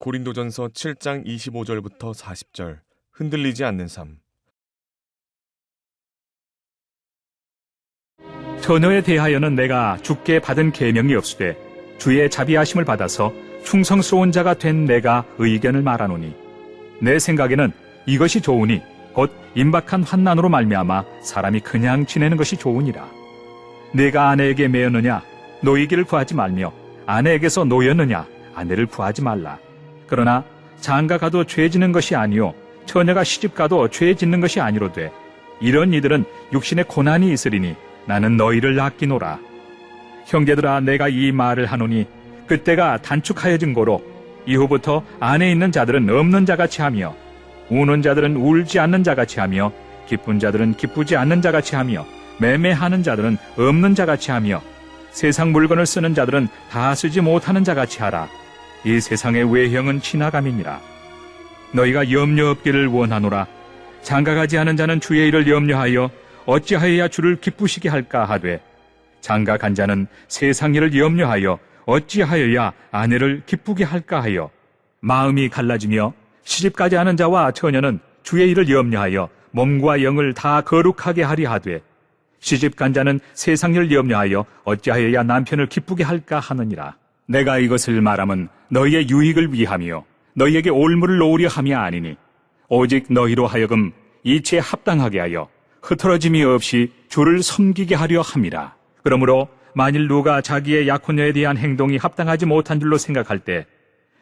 고린도전서 7장 25절부터 40절. 흔들리지 않는 삶. 처녀에 대하여는 내가 주께 받은 계명이 없으되 주의 자비하심을 받아서 충성스러운 자가 된 내가 의견을 말하노니, 내 생각에는 이것이 좋으니 곧 임박한 환난으로 말미암아 사람이 그냥 지내는 것이 좋으니라. 내가 아내에게 매였느냐 노이기를 구하지 말며, 아내에게서 노였느냐 아내를 구하지 말라. 그러나 장가 가도 죄 짓는 것이 아니요 처녀가 시집 가도 죄 짓는 것이 아니로되, 이런 이들은 육신의 고난이 있으리니 나는 너희를 아끼노라. 형제들아, 내가 이 말을 하노니 그때가 단축하여진 고로 이후부터 안에 있는 자들은 없는 자같이 하며, 우는 자들은 울지 않는 자같이 하며, 기쁜 자들은 기쁘지 않는 자같이 하며, 매매하는 자들은 없는 자같이 하며, 세상 물건을 쓰는 자들은 다 쓰지 못하는 자같이 하라. 이 세상의 외형은 지나감이니라. 너희가 염려 없기를 원하노라. 장가가지 않은 자는 주의 일을 염려하여 어찌하여야 주를 기쁘시게 할까 하되, 장가간 자는 세상 일을 염려하여 어찌하여야 아내를 기쁘게 할까 하여, 마음이 갈라지며 시집가지 않은 자와 처녀는 주의 일을 염려하여 몸과 영을 다 거룩하게 하리 하되, 시집간 자는 세상 일을 염려하여 어찌하여야 남편을 기쁘게 할까 하느니라. 내가 이것을 말함은 너희의 유익을 위하며 너희에게 올무를 놓으려 함이 아니니, 오직 너희로 하여금 이치에 합당하게 하여 흐트러짐이 없이 주를 섬기게 하려 함이라. 그러므로 만일 누가 자기의 약혼녀에 대한 행동이 합당하지 못한 줄로 생각할 때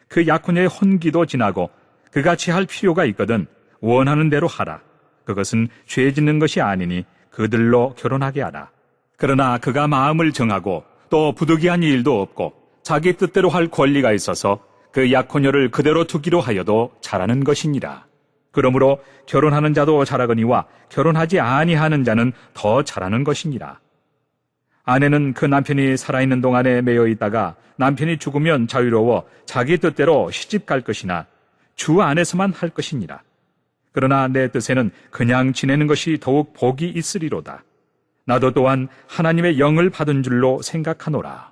그 약혼녀의 혼기도 지나고 그같이 할 필요가 있거든 원하는 대로 하라. 그것은 죄 짓는 것이 아니니 그들로 결혼하게 하라. 그러나 그가 마음을 정하고 또 부득이한 일도 없고 자기 뜻대로 할 권리가 있어서 그 약혼녀를 그대로 두기로 하여도 잘하는 것이니라. 그러므로 결혼하는 자도 잘하거니와 결혼하지 아니하는 자는 더 잘하는 것이니라. 아내는 그 남편이 살아있는 동안에 매여 있다가 남편이 죽으면 자유로워 자기 뜻대로 시집 갈 것이나 주 안에서만 할 것이니라. 그러나 내 뜻에는 그냥 지내는 것이 더욱 복이 있으리로다. 나도 또한 하나님의 영을 받은 줄로 생각하노라.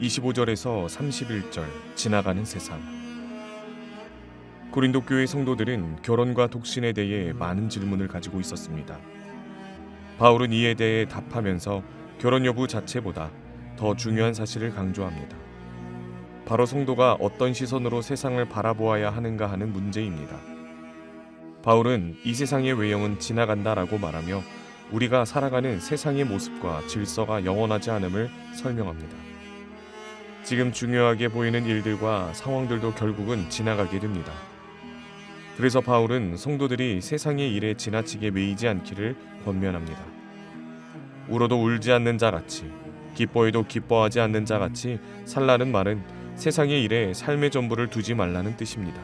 (25절에서 31절) 지나가는 세상. 고린도 교회 성도들은 결혼과 독신에 대해 많은 질문을 가지고 있었습니다. 바울은 이에 대해 답하면서 결혼 여부 자체보다 더 중요한 사실을 강조합니다. 바로 성도가 어떤 시선으로 세상을 바라보아야 하는가 하는 문제입니다. 바울은 이 세상의 외형은 지나간다라고 말하며 우리가 살아가는 세상의 모습과 질서가 영원하지 않음을 설명합니다. 지금 중요하게 보이는 일들과 상황들도 결국은 지나가게 됩니다. 그래서 바울은 성도들이 세상의 일에 지나치게 매이지 않기를 권면합니다. 울어도 울지 않는 자같이, 기뻐해도 기뻐하지 않는 자같이 살라는 말은 세상의 일에 삶의 전부를 두지 말라는 뜻입니다.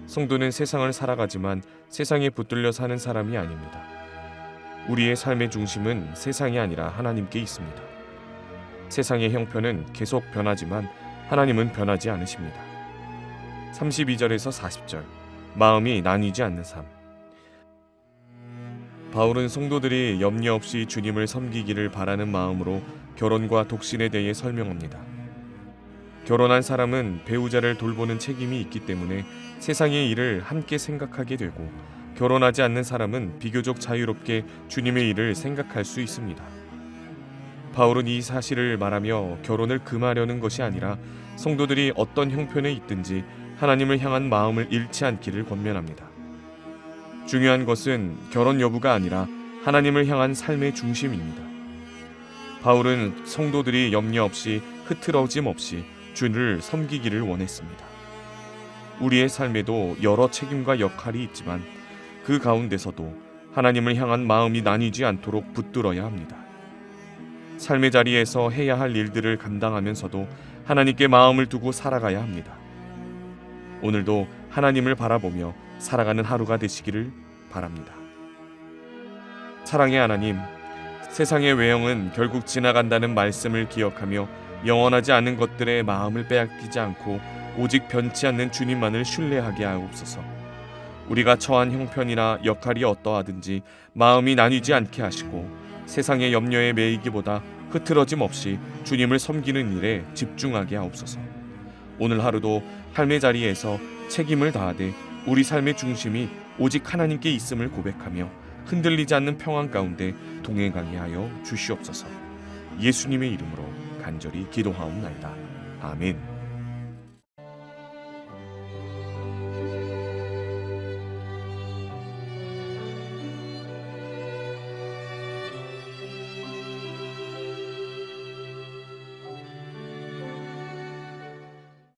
성도는 세상을 살아가지만 세상에 붙들려 사는 사람이 아닙니다. 우리의 삶의 중심은 세상이 아니라 하나님께 있습니다. 세상의 형편은 계속 변하지만 하나님은 변하지 않으십니다. 32절에서 40절. 마음이 나뉘지 않는 삶. 바울은 성도들이 염려 없이 주님을 섬기기를 바라는 마음으로 결혼과 독신에 대해 설명합니다. 결혼한 사람은 배우자를 돌보는 책임이 있기 때문에 세상의 일을 함께 생각하게 되고, 결혼하지 않는 사람은 비교적 자유롭게 주님의 일을 생각할 수 있습니다. 바울은 이 사실을 말하며 결혼을 금하려는 것이 아니라 성도들이 어떤 형편에 있든지 하나님을 향한 마음을 잃지 않기를 권면합니다. 중요한 것은 결혼 여부가 아니라 하나님을 향한 삶의 중심입니다. 바울은 성도들이 염려 없이 흐트러짐 없이 주를 섬기기를 원했습니다. 우리의 삶에도 여러 책임과 역할이 있지만 그 가운데서도 하나님을 향한 마음이 나뉘지 않도록 붙들어야 합니다. 삶의 자리에서 해야 할 일들을 감당하면서도 하나님께 마음을 두고 살아가야 합니다. 오늘도 하나님을 바라보며 살아가는 하루가 되시기를 바랍니다. 사랑의 하나님, 세상의 외형은 결국 지나간다는 말씀을 기억하며 영원하지 않은 것들에 마음을 빼앗기지 않고 오직 변치 않는 주님만을 신뢰하게 하옵소서. 우리가 처한 형편이나 역할이 어떠하든지 마음이 나뉘지 않게 하시고 세상의 염려에 매이기보다 흐트러짐 없이 주님을 섬기는 일에 집중하게 하옵소서. 오늘 하루도 삶의 자리에서 책임을 다하되 우리 삶의 중심이 오직 하나님께 있음을 고백하며 흔들리지 않는 평안 가운데 동행하게 하여 주시옵소서. 예수님의 이름으로 간절히 기도하옵나이다. 아멘.